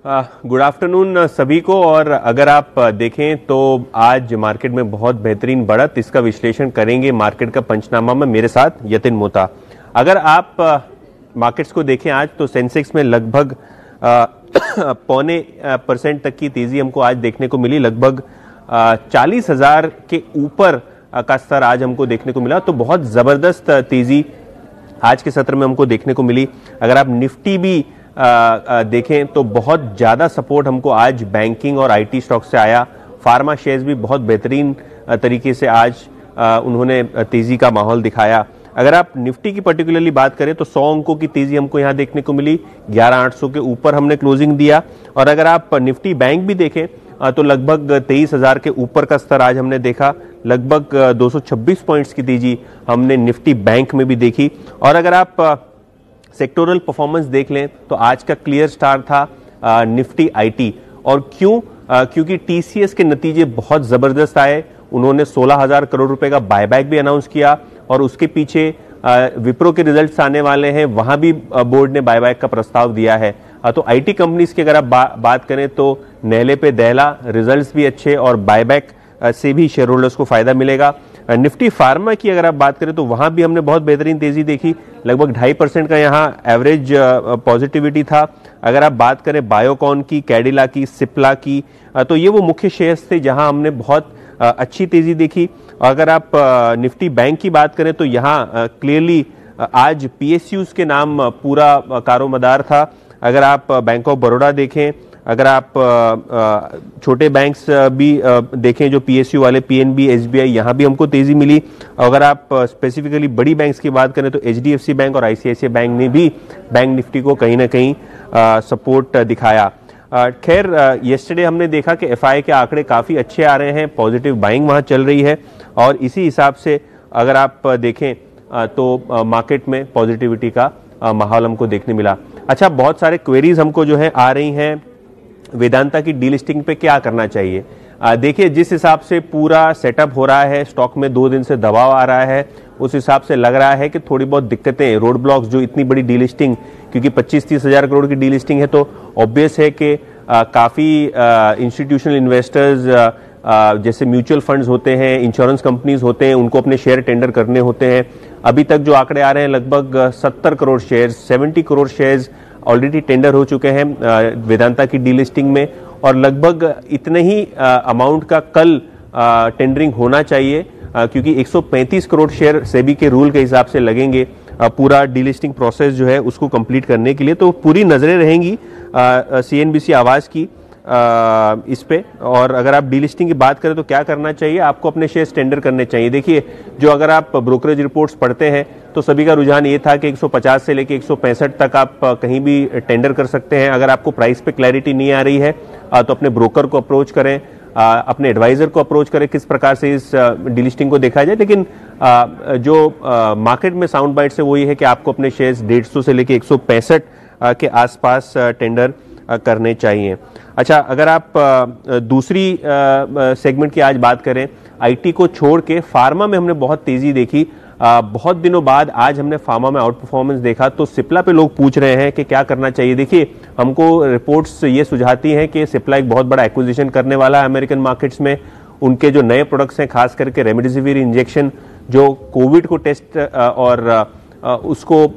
Good afternoon सभी को। और अगर आप देखें तो आज मार्केट में बहुत बेहतरीन बढ़त, इसका विश्लेषण करेंगे मार्केट का पंचनामा में मेरे साथ यतिन मोता। अगर आप मार्केट्स को देखें आज तो सेंसेक्स में लगभग 0.25% तक की तेजी हमको आज देखने को मिली। लगभग 40,000 के ऊपर का स्तर आज हमको देखने को मिला, तो बहुत जबरदस्त तेजी आज के सत्र में हमको देखने को मिली। अगर आप निफ्टी भी देखें तो बहुत ज्यादा सपोर्ट हमको आज बैंकिंग और आईटी स्टॉक से आया। फार्मा शेयर्स भी बहुत बेहतरीन तरीके से आज उन्होंने तेजी का माहौल दिखाया। अगर आप निफ्टी की पर्टिकुलरली बात करें तो 100 अंकों की तेजी हमको यहां देखने को मिली, 11,800 के ऊपर हमने क्लोजिंग दिया। और अगर आप निफ्टी बैंक भी देखें तो लगभग 23,000 के ऊपर का स्तर आज हमने देखा। लगभग 226 पॉइंट्स की तेजी हमने निफ्टी बैंक में भी देखी। और अगर आप सेक्टोरल परफॉर्मेंस देख लें तो आज का क्लियर स्टार था निफ्टी आईटी। और क्यों? क्योंकि टीसीएस के नतीजे बहुत जबरदस्त आए। उन्होंने 16,000 करोड़ रुपए का बायबैक भी अनाउंस किया और उसके पीछे विप्रो के रिजल्ट्स आने वाले हैं, वहां भी बोर्ड ने बायबैक का प्रस्ताव दिया है। तो आईटी कंपनीज की अगर आप बात करें तो नेले पे दहला, रिजल्ट्स भी अच्छे और बायबैक से भी शेयर होल्डर्स को फायदा मिलेगा। निफ्टी फार्मा की अगर आप बात करें तो वहां भी हमने बहुत बेहतरीन तेजी देखी। लगभग 2.5% का यहां एवरेज पॉजिटिविटी था। अगर आप बात करें बायोकॉन की, कैडिला की, सिप्ला की, तो ये वो मुख्य शेयर्स थे जहां हमने बहुत अच्छी तेजी देखी। अगर आप निफ्टी बैंक की बात करें तो यहाँ क्लियरली आज पीएसयूज के नाम पूरा कारोमदार था। अगर आप बैंक ऑफ बड़ौदा देखें, अगर आप छोटे बैंक्स भी देखें जो पीएसयू वाले, पीएनबी, एसबीआई, यहाँ भी हमको तेजी मिली। अगर आप स्पेसिफिकली बड़ी बैंक्स की बात करें तो एचडीएफसी बैंक और आईसीआईसीआई बैंक ने भी बैंक निफ्टी को कहीं ना कहीं सपोर्ट दिखाया। खैर येस्टरडे हमने देखा कि एफआई के आंकड़े काफ़ी अच्छे आ रहे हैं, पॉजिटिव बाइंग वहाँ चल रही है और इसी हिसाब से अगर आप देखें तो मार्केट में पॉजिटिविटी का माहौल हमको देखने मिला। अच्छा, बहुत सारे क्वेरीज हमको जो है आ रही हैं वेदांता की डीलिस्टिंग पे क्या करना चाहिए। देखिए, जिस हिसाब से पूरा सेटअप हो रहा है, स्टॉक में 2 दिन से दबाव आ रहा है, उस हिसाब से लग रहा है कि थोड़ी बहुत दिक्कतें, रोड ब्लॉक्स, जो इतनी बड़ी डीलिस्टिंग, क्योंकि 25-30 हजार करोड़ की डीलिस्टिंग है तो ऑब्वियस है कि काफ़ी इंस्टीट्यूशनल इन्वेस्टर्स जैसे म्यूचुअल फंड्स होते हैं, इंश्योरेंस कंपनीज होते हैं, उनको अपने शेयर टेंडर करने होते हैं। अभी तक जो आंकड़े आ रहे हैं लगभग 70 crore shares, 70 crore shares already tender हो चुके हैं वेदांता की डीलिस्टिंग में और लगभग इतने ही अमाउंट का कल टेंडरिंग होना चाहिए क्योंकि 135 करोड़ शेयर सेबी के रूल के हिसाब से लगेंगे पूरा डीलिस्टिंग प्रोसेस जो है उसको कंप्लीट करने के लिए। तो पूरी नजरें रहेंगी सीएनबीसी आवाज की इस पे। और अगर आप डीलिस्टिंग की बात करें तो क्या करना चाहिए, आपको अपने शेयर्स टेंडर करने चाहिए। देखिए, जो अगर आप ब्रोकरेज रिपोर्ट्स पढ़ते हैं तो सभी का रुझान ये था कि 150 से लेके 165 तक आप कहीं भी टेंडर कर सकते हैं। अगर आपको प्राइस पे क्लैरिटी नहीं आ रही है तो अपने ब्रोकर को अप्रोच करें, अपने एडवाइजर को अप्रोच करें किस प्रकार से इस डीलिस्टिंग को देखा जाए। लेकिन जो मार्केट में साउंड बाइट्स है वो ये है कि आपको अपने शेयर्स 150 से लेके 165 के आसपास टेंडर करने चाहिए। अच्छा, अगर आप दूसरी सेगमेंट की आज बात करें, आईटी को छोड़ के फार्मा में हमने बहुत तेजी देखी। बहुत दिनों बाद आज हमने फार्मा में आउट परफॉर्मेंस देखा। तो सिप्ला पे लोग पूछ रहे हैं कि क्या करना चाहिए। देखिए, हमको रिपोर्ट्स ये सुझाती हैं कि सिप्ला एक बहुत बड़ा एक्विजिशन करने वाला है अमेरिकन मार्केट्स में। उनके जो नए प्रोडक्ट्स हैं, खास करके रेमडेसिविर इंजेक्शन, जो कोविड को टेस्ट और उसको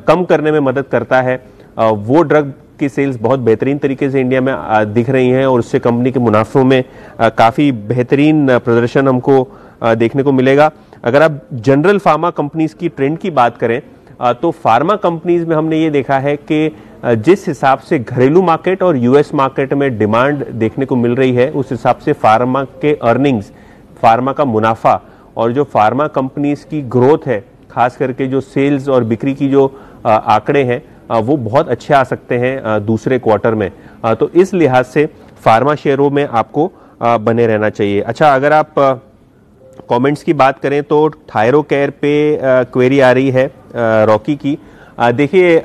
कम करने में मदद करता है, वो ड्रग की सेल्स बहुत बेहतरीन तरीके से इंडिया में दिख रही हैं और उससे कंपनी के मुनाफों में काफ़ी बेहतरीन प्रदर्शन हमको देखने को मिलेगा। अगर आप जनरल फार्मा कंपनीज की ट्रेंड की बात करें तो फार्मा कंपनीज में हमने ये देखा है कि जिस हिसाब से घरेलू मार्केट और यूएस मार्केट में डिमांड देखने को मिल रही है, उस हिसाब से फार्मा के अर्निंग्स, फार्मा का मुनाफा और जो फार्मा कंपनीज की ग्रोथ है, खास करके जो सेल्स और बिक्री की जो आंकड़े हैं वो बहुत अच्छे आ सकते हैं दूसरे क्वार्टर में। तो इस लिहाज से फार्मा शेयरों में आपको बने रहना चाहिए। अच्छा, अगर आप कमेंट्स की बात करें तो थायरोकेयर पे क्वेरी आ रही है रॉकी की। देखिए,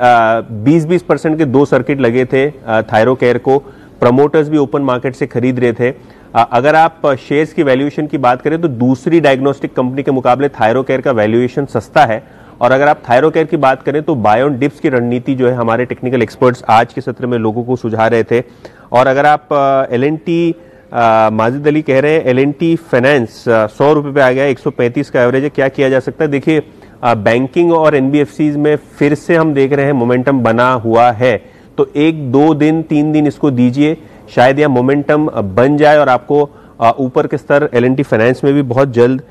20% के 2 सर्किट लगे थे थायरोकेयर को, प्रमोटर्स भी ओपन मार्केट से खरीद रहे थे। अगर आप शेयर्स की वैल्यूएशन की बात करें तो दूसरी डायग्नोस्टिक कंपनी के मुकाबले थायरोकेयर का वैल्यूएशन सस्ता है और अगर आप थायरोकेयर की बात करें तो बाय ऑन डिप्स की रणनीति जो है हमारे टेक्निकल एक्सपर्ट्स आज के सत्र में लोगों को सुझा रहे थे। और अगर आप एल&टी माजिद अली कह रहे हैं एल&टी फाइनेंस 100 रुपए पे आ गया, 135 का एवरेज है, क्या किया जा सकता है? देखिए बैंकिंग और एनबीएफसीज में फिर से हम देख रहे हैं मोमेंटम बना हुआ है, तो 1-2 दिन 3 दिन इसको दीजिए, शायद यह मोमेंटम बन जाए और आपको ऊपर के स्तर एल&टी फाइनेंस में भी बहुत जल्द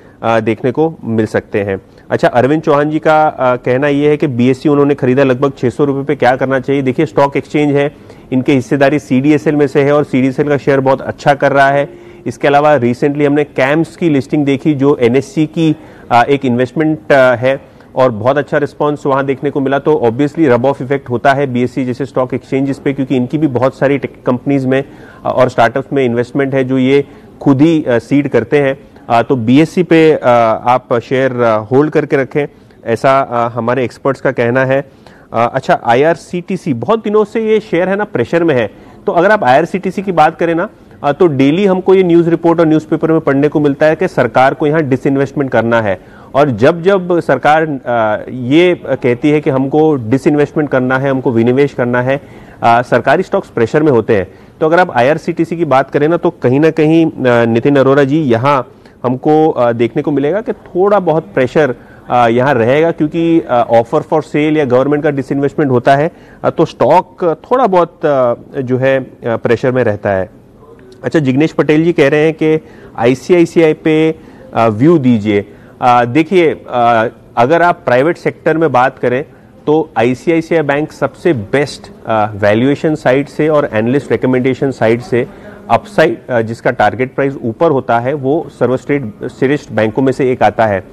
देखने को मिल सकते हैं। अच्छा, अरविंद चौहान जी का कहना यह है कि बीएससी उन्होंने खरीदा लगभग 600 रुपए पे, क्या करना चाहिए? देखिए स्टॉक एक्सचेंज है, इनके हिस्सेदारी सीडीएसएल में से है और सीडीएसएल का शेयर बहुत अच्छा कर रहा है। इसके अलावा रिसेंटली हमने कैम्स की लिस्टिंग देखी जो एनएससी की एक इन्वेस्टमेंट है और बहुत अच्छा रिस्पांस वहां देखने को मिला। तो ऑब्वियसली रब ऑफ इफेक्ट होता है बीएससी जैसे स्टॉक एक्सचेंजेस पे, क्योंकि इनकी भी बहुत सारी टेक कंपनीज में और स्टार्टअप्स में इन्वेस्टमेंट है जो ये खुद ही सीड करते हैं। तो बीएससी पे आप शेयर होल्ड करके रखें, ऐसा हमारे एक्सपर्ट्स का कहना है। अच्छा, आईआरसीटीसी बहुत दिनों से ये शेयर है ना प्रेशर में है, तो अगर आप आईआरसीटीसी की बात करें ना तो डेली हमको ये न्यूज रिपोर्ट और न्यूज़पेपर में पढ़ने को मिलता है कि सरकार को यहाँ डिसइन्वेस्टमेंट करना है, और जब जब सरकार ये कहती है कि हमको डिसइन्वेस्टमेंट करना है, हमको विनिवेश करना है, सरकारी स्टॉक्स प्रेशर में होते हैं। तो अगर आप आईआरसीटीसी की बात करें ना तो कहीं ना कहीं नितिन अरोरा जी यहाँ हमको देखने को मिलेगा कि थोड़ा बहुत प्रेशर यहाँ रहेगा, क्योंकि ऑफर फॉर सेल या गवर्नमेंट का डिसइन्वेस्टमेंट होता है तो स्टॉक थोड़ा बहुत जो है प्रेशर में रहता है। अच्छा, जिग्नेश पटेल जी कह रहे हैं कि आईसीआईसीआई पे व्यू दीजिए। देखिए अगर आप प्राइवेट सेक्टर में बात करें तो आईसीआईसीआई बैंक सबसे बेस्ट वैल्यूएशन साइड से और एनालिस्ट रिकमेंडेशन साइड से अपसाइड जिसका टारगेट प्राइस ऊपर होता है वो सर्वश्रेष्ठ बैंकों में से एक आता है।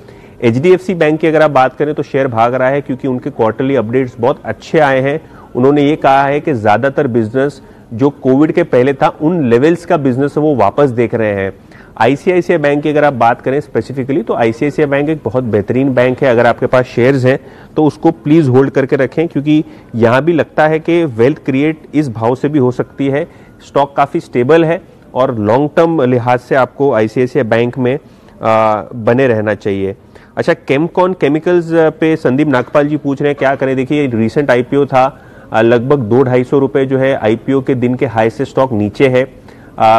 एचडीएफसी बैंक की अगर आप बात करें तो शेयर भाग रहा है क्योंकि उनके क्वार्टरली अपडेट्स बहुत अच्छे आए हैं। उन्होंने ये कहा है कि ज्यादातर बिजनेस जो कोविड के पहले था उन लेवल्स का बिजनेस वो वापस देख रहे हैं। आईसीआईसीआई बैंक की अगर आप बात करें स्पेसिफिकली तो आईसीआईसीआई बैंक एक बहुत बेहतरीन बैंक है। अगर आपके पास शेयर्स हैं तो उसको प्लीज होल्ड करके रखें, क्योंकि यहां भी लगता है कि वेल्थ क्रिएट इस भाव से भी हो सकती है। स्टॉक काफी स्टेबल है और लॉन्ग टर्म लिहाज से आपको आईसीआईसीआई बैंक में बने रहना चाहिए। अच्छा, केमकॉन केमिकल्स पे संदीप नागपाल जी पूछ रहे हैं क्या करें। देखिए रिसेंट आईपीओ था, लगभग 200-250 रुपए जो है आईपीओ के दिन के हाई से स्टॉक नीचे है।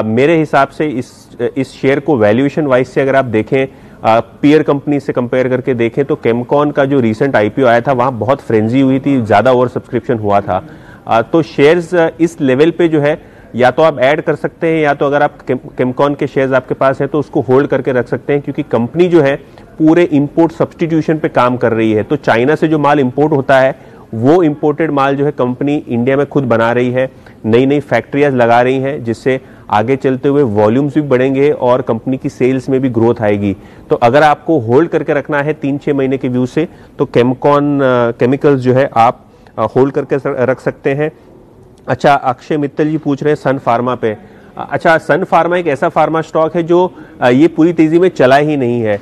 मेरे हिसाब से इस शेयर को वैल्यूएशन वाइज से अगर आप देखें, पीयर कंपनी से कंपेयर करके देखें तो केमकॉन का जो रिसेंट आईपीओ आया था वहां बहुत फ्रेंजी हुई थी, ज्यादा ओवर सब्सक्रिप्शन हुआ था। तो शेयर्स इस लेवल पे जो है या तो आप ऐड कर सकते हैं या तो अगर आप केमकॉन के शेयर्स आपके पास है तो उसको होल्ड करके रख सकते हैं, क्योंकि कंपनी जो है पूरे इंपोर्ट सब्सटीट्यूशन पे काम कर रही है। तो चाइना से जो माल इंपोर्ट होता है वो इंपोर्टेड माल जो है कंपनी इंडिया में खुद बना रही है, नई नई फैक्ट्रियां लगा रही हैं, जिससे आगे चलते हुए वॉल्यूम्स भी बढ़ेंगे और कंपनी की सेल्स में भी ग्रोथ आएगी। तो अगर आपको होल्ड करके रखना है 3-6 महीने के व्यू से तो केमकॉन केमिकल्स जो है आप होल्ड करके रख सकते हैं। अच्छा, अक्षय मित्तल जी पूछ रहे हैं सन फार्मा पे। अच्छा, सन फार्मा एक ऐसा फार्मा स्टॉक है जो ये पूरी तेजी में चला ही नहीं है।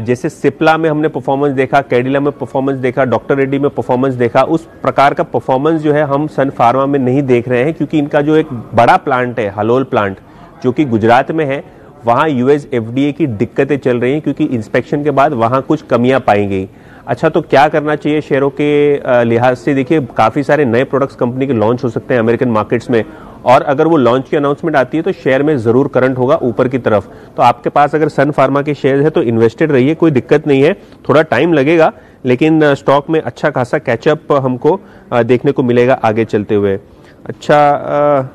जैसे सिप्ला में हमने परफॉर्मेंस देखा, कैडिला में परफॉर्मेंस देखा, डॉक्टर रेड्डी में परफॉर्मेंस देखा, उस प्रकार का परफॉर्मेंस जो है हम सन फार्मा में नहीं देख रहे हैं, क्योंकि इनका जो एक बड़ा प्लांट है हलोल प्लांट जो कि गुजरात में है, वहां यूएस एफडीए की दिक्कतें चल रही हैं क्योंकि इंस्पेक्शन के बाद वहां कुछ कमियां पाई गई। अच्छा, तो क्या करना चाहिए शेयरों के लिहाज से? देखिए काफी सारे नए प्रोडक्ट्स कंपनी के लॉन्च हो सकते हैं अमेरिकन मार्केट्स में, और अगर वो लॉन्च की अनाउंसमेंट आती है तो शेयर में जरूर करंट होगा ऊपर की तरफ। तो आपके पास अगर सन फार्मा के शेयर है तो इन्वेस्टेड रहिए, कोई दिक्कत नहीं है, थोड़ा टाइम लगेगा लेकिन स्टॉक में अच्छा खासा कैचअप हमको देखने को मिलेगा आगे चलते हुए। अच्छा,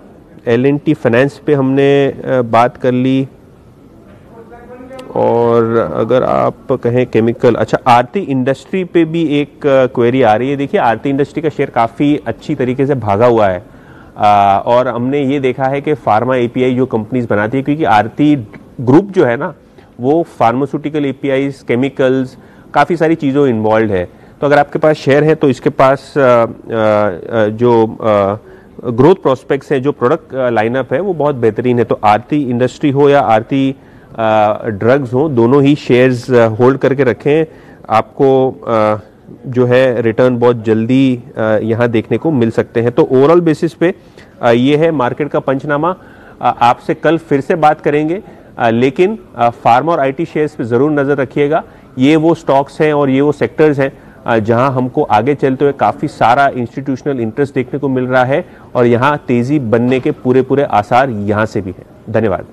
एल&टी फाइनेंस पे हमने बात कर ली, और अगर आप कहें केमिकल, अच्छा आरती इंडस्ट्री पे भी एक क्वेरी आ रही है। देखिए आरती इंडस्ट्री का शेयर काफी अच्छी तरीके से भागा हुआ है, और हमने ये देखा है कि फार्मा एपीआई जो कंपनीज बनाती है, क्योंकि आरती ग्रुप जो है ना वो फार्मास्यूटिकल एपीआईज, केमिकल्स, काफी सारी चीजों इन्वॉल्व है। तो अगर आपके पास शेयर है तो इसके पास जो ग्रोथ प्रोस्पेक्ट्स हैं, जो प्रोडक्ट लाइनअप है वो बहुत बेहतरीन है। तो आरती इंडस्ट्री हो या आरती ड्रग्स हो, दोनों ही शेयर्स होल्ड करके रखें, आपको जो है रिटर्न बहुत जल्दी यहाँ देखने को मिल सकते हैं। तो ओवरऑल बेसिस पे ये है मार्केट का पंचनामा। आपसे कल फिर से बात करेंगे, लेकिन फार्मा और आईटी शेयर्स पे जरूर नजर रखिएगा। ये वो स्टॉक्स हैं और ये वो सेक्टर्स हैं जहां हमको आगे चलते हुए काफी सारा इंस्टीट्यूशनल इंटरेस्ट देखने को मिल रहा है और यहां तेजी बनने के पूरे आसार यहां से भी है। धन्यवाद।